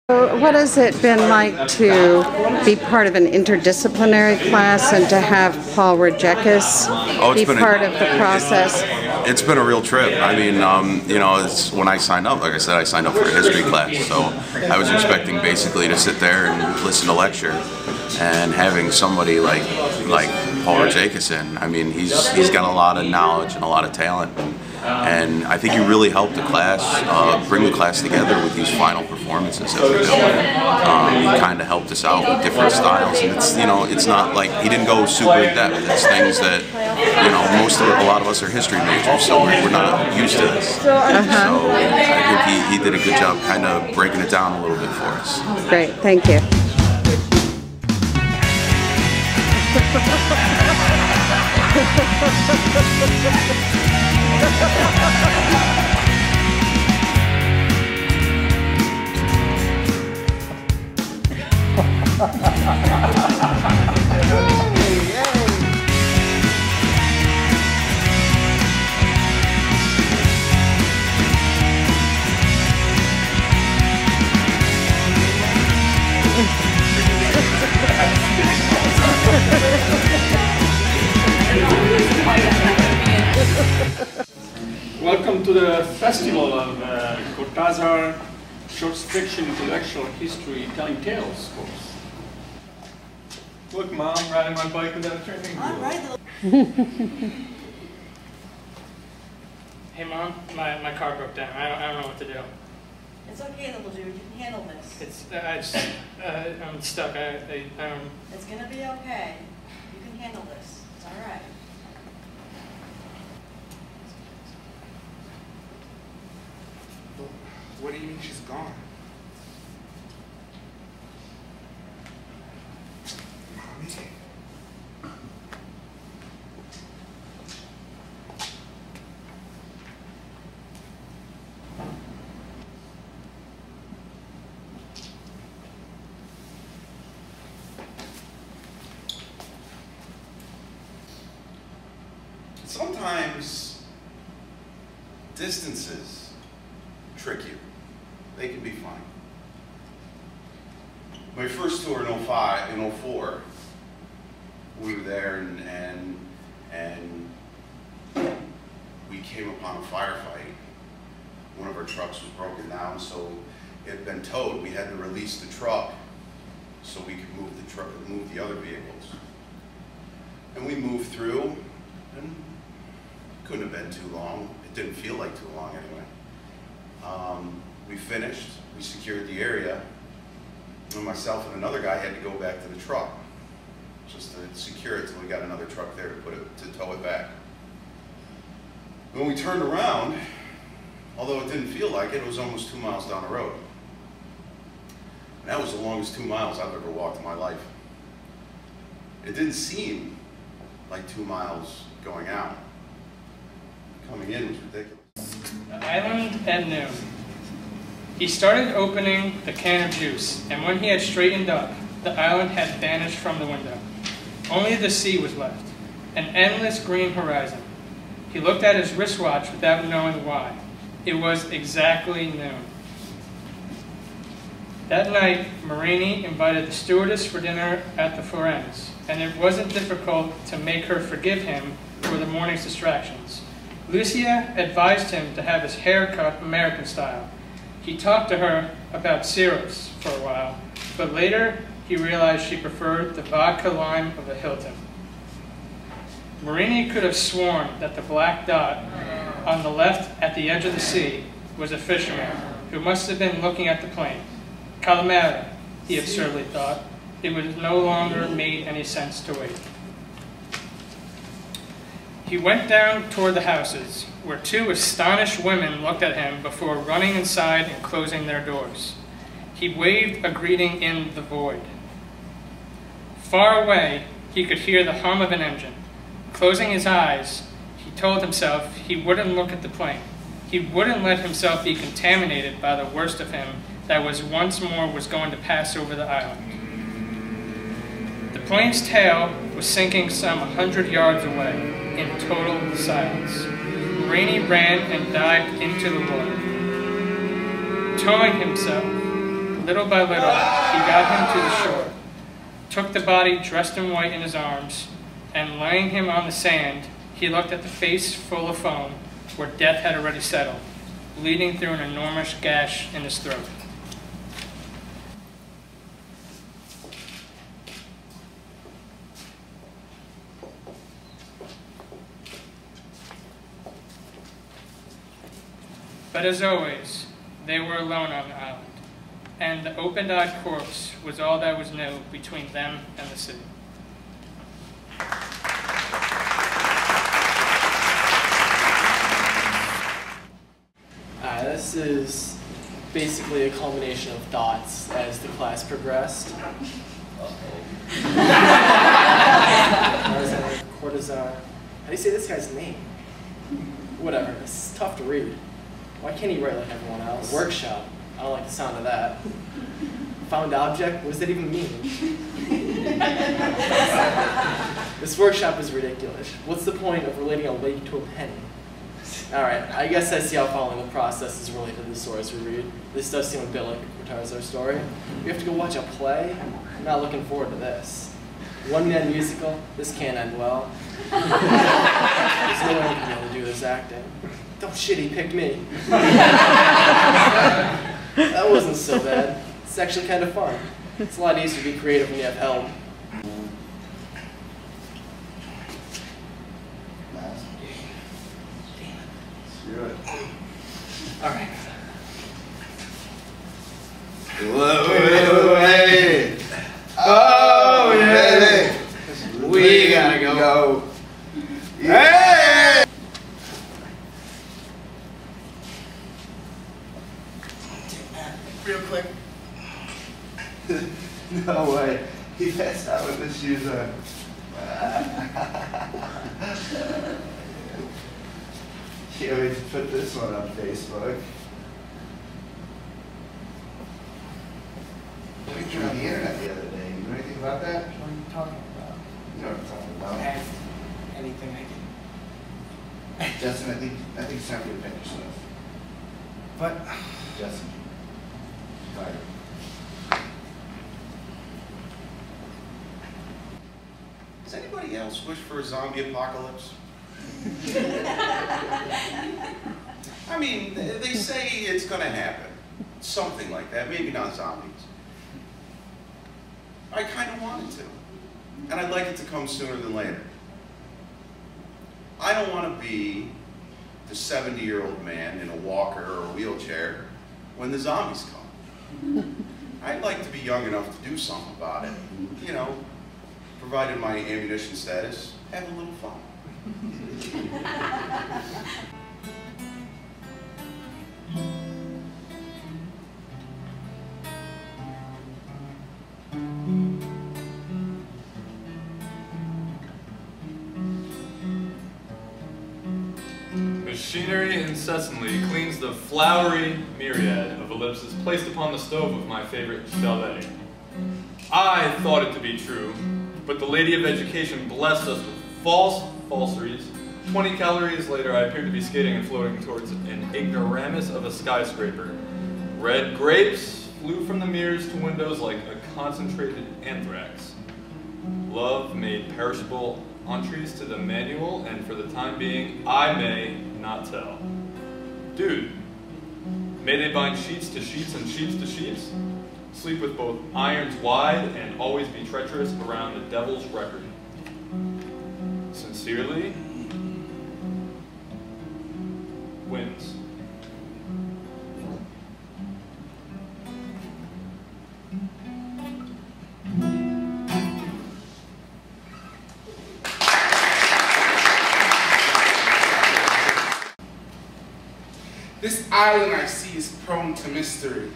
What has it been like to be part of an interdisciplinary class and to have Paul Rajeckas be part of the process? It's been a real trip. I mean, you know, when I signed up, like I said, I signed up for a history class, so I was expecting basically to sit there and listen to lecture, and having somebody like Paul Rajeckas in, I mean, he's got a lot of knowledge and a lot of talent, and I think he really helped the class bring the class together with these final performances that we're doing. He kind of helped us out with different styles, and it's, you know, it's not like he didn't go super in depth. It's things that, you know, a lot of us are history majors, so we're not used to this. So I think he did a good job kind of breaking it down a little bit for us. Great, thank you. Welcome to the Festival of Cortazar Short Fiction Intellectual History Telling Tales course. Look, Mom, riding my bike without turning wheel. Hey, Mom, my car broke down. I don't know what to do. It's okay, little dude. You can handle this. I'm stuck. It's gonna be okay. You can handle this. It's all right. What do you mean she's gone? Mommy? Sometimes distances trick you. They can be fun. My first tour in 04, we were there and we came upon a firefight. One of our trucks was broken down, so it had been towed. We had to release the truck so we could move the other vehicles. And we moved through, and couldn't have been too long. It didn't feel like too long anyway. We finished, we secured the area, and myself and another guy had to go back to the truck just to secure it till we got another truck there to tow it back. When we turned around, although it didn't feel like it, it was almost 2 miles down the road. And that was the longest 2 miles I've ever walked in my life. It didn't seem like 2 miles going out. Coming in was ridiculous. The island at noon. He started opening the can of juice, and when he had straightened up, the island had vanished from the window. Only the sea was left, an endless green horizon. He looked at his wristwatch without knowing why. It was exactly noon. That night, Marini invited the stewardess for dinner at the Florence, and it wasn't difficult to make her forgive him for the morning's distractions. Lucia advised him to have his hair cut American style. He talked to her about syrups for a while, but later he realized she preferred the vodka lime of the Hilton. Marini could have sworn that the black dot on the left at the edge of the sea was a fisherman who must have been looking at the plane. Calamari, he absurdly thought. It would no longer made any sense to wait. He went down toward the houses, where two astonished women looked at him before running inside and closing their doors. He waved a greeting in the void. Far away, he could hear the hum of an engine. Closing his eyes, he told himself he wouldn't look at the plane. He wouldn't let himself be contaminated by the worst of him that once more was going to pass over the island. The plane's tail was sinking some 100 yards away, in total silence. Marini ran and dived into the water. Towing himself, Little by little, he got him to the shore, took the body dressed in white in his arms, and laying him on the sand, he looked at the face full of foam, where death had already settled, bleeding through an enormous gash in his throat. But as always, they were alone on the island, and the open-eyed corpse was all that was new between them and the city. This is basically a culmination of thoughts as the class progressed. Cortazar. How do you say this guy's name? Whatever, it's tough to read. Why can't he write like everyone else? Workshop. I don't like the sound of that. Found object? What does that even mean? This workshop is ridiculous. What's the point of relating a lake to a penny? Alright, I guess I see how following the process is related to the stories we read. This does seem a bit like a Cortazar story. We have to go watch a play? I'm not looking forward to this. One-man musical? This can't end well. There's no way I'm going to be able to do this acting. Don't shit, he picked me. That wasn't so bad. It's actually kind of fun. It's a lot easier to be creative when you have help. All right. Wait. Oh, yeah. We gotta go. Hey! Real quick. No way. He passed out with his shoes on. Can't wait to put this one on Facebook. Picture on the internet the other day. You know anything about that? What are you talking about? You know what I'm talking about. Anything I can. Justin, I think it's time for you to finish this. But Justin. Tired. Does anybody else wish for a zombie apocalypse? I mean, they say it's going to happen. Something like that. Maybe not zombies. I kind of want it to. And I'd like it to come sooner than later. I don't want to be the 70-year-old man in a walker or a wheelchair when the zombies come. I'd like to be young enough to do something about it. You know, provided my ammunition status, have a little fun. Machinery incessantly cleans the flowery myriad of ellipses placed upon the stove of my favorite chalet. I thought it to be true, but the Lady of Education blessed us with false falseries. 20 calories later, I appeared to be skating and floating towards an ignoramus of a skyscraper. Red grapes flew from the mirrors to windows like a concentrated anthrax. Love made perishable entries to the manual, and for the time being, I may not tell. Dude, may they bind sheets to sheets and sheets to sheets? Sleep with both irons wide and always be treacherous around the devil's record. Sincerely, wins. this island I see is prone to mystery.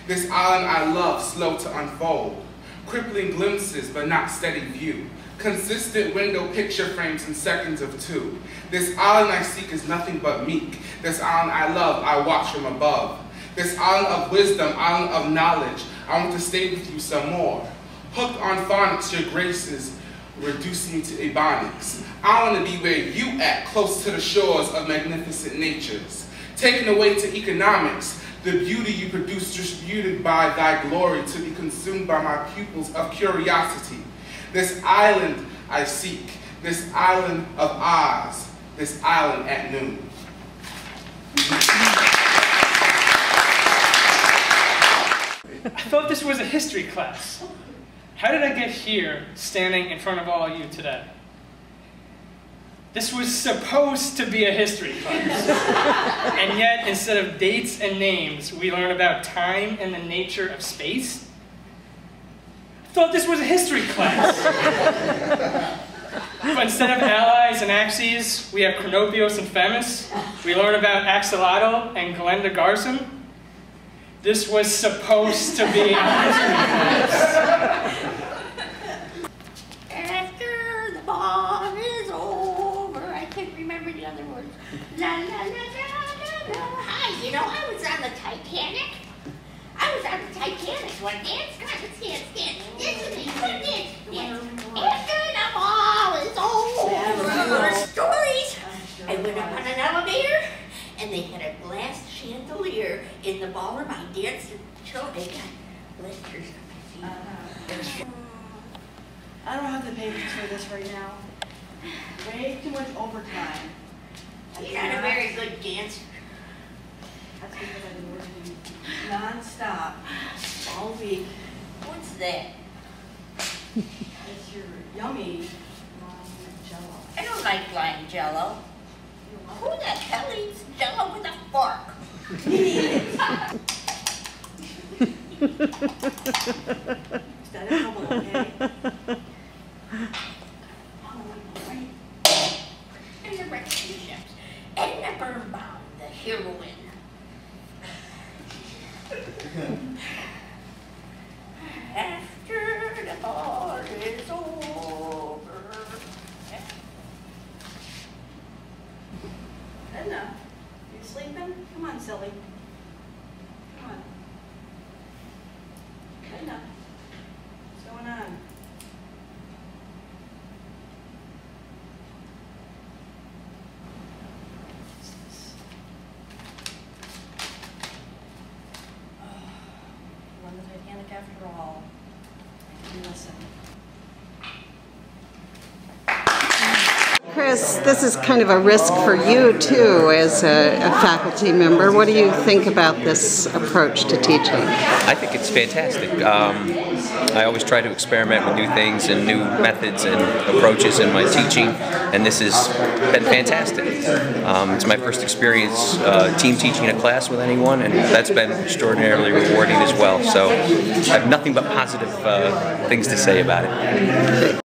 This island I love, slow to unfold. Crippling glimpses, but not steady view. Consistent window picture frames in seconds of two. This island I seek is nothing but meek. This island I love, I watch from above. This island of wisdom, island of knowledge, I want to stay with you some more. Hooked on phonics, your graces reduce me to ebonics. I want to be where you at, close to the shores of magnificent natures. Taken away to economics, the beauty you produce distributed by thy glory to be consumed by my pupils of curiosity. This island I seek, this island of Oz, this island at noon. I thought this was a history class. How did I get here, standing in front of all of you today? This was supposed to be a history class. And yet, instead of dates and names, we learn about time and the nature of space. I thought this was a history class. But instead of allies and axes, we have Cronopios and Themis. We learn about Axolotl and Glenda Garson. This was supposed to be a history class. After the bomb is over, I can't remember the other words. La la la la la la. Hi, you know, I was on the Titanic. I was on the Titanic one dance. Come on, let's dance, dance. Dance with me, come on, dance, dance. After the ball is over. Stories. I went up on an elevator, and they had a glass chandelier in the ballroom. I danced until they got blisters on my feet. I don't have the patience for this right now. Way too much overtime. You're not a very good dancer. That's because I've been working non-stop all week. What's that? It's your yummy Jello. I don't like blind Jello. Who the hell eats Jello with a fork? Stay humble, okay? And the rescue ships. And the Birnbaum, the heroine. After the ball is over. Edna, you sleeping? Come on, silly. Come on. Edna, what's going on? Run the Titanic after all. I can listen. Chris, this is kind of a risk for you too as a faculty member. What do you think about this approach to teaching? I think it's fantastic. I always try to experiment with new things and new methods and approaches in my teaching, and this has been fantastic. It's my first experience team teaching a class with anyone, and that's been extraordinarily rewarding as well. So I have nothing but positive things to say about it.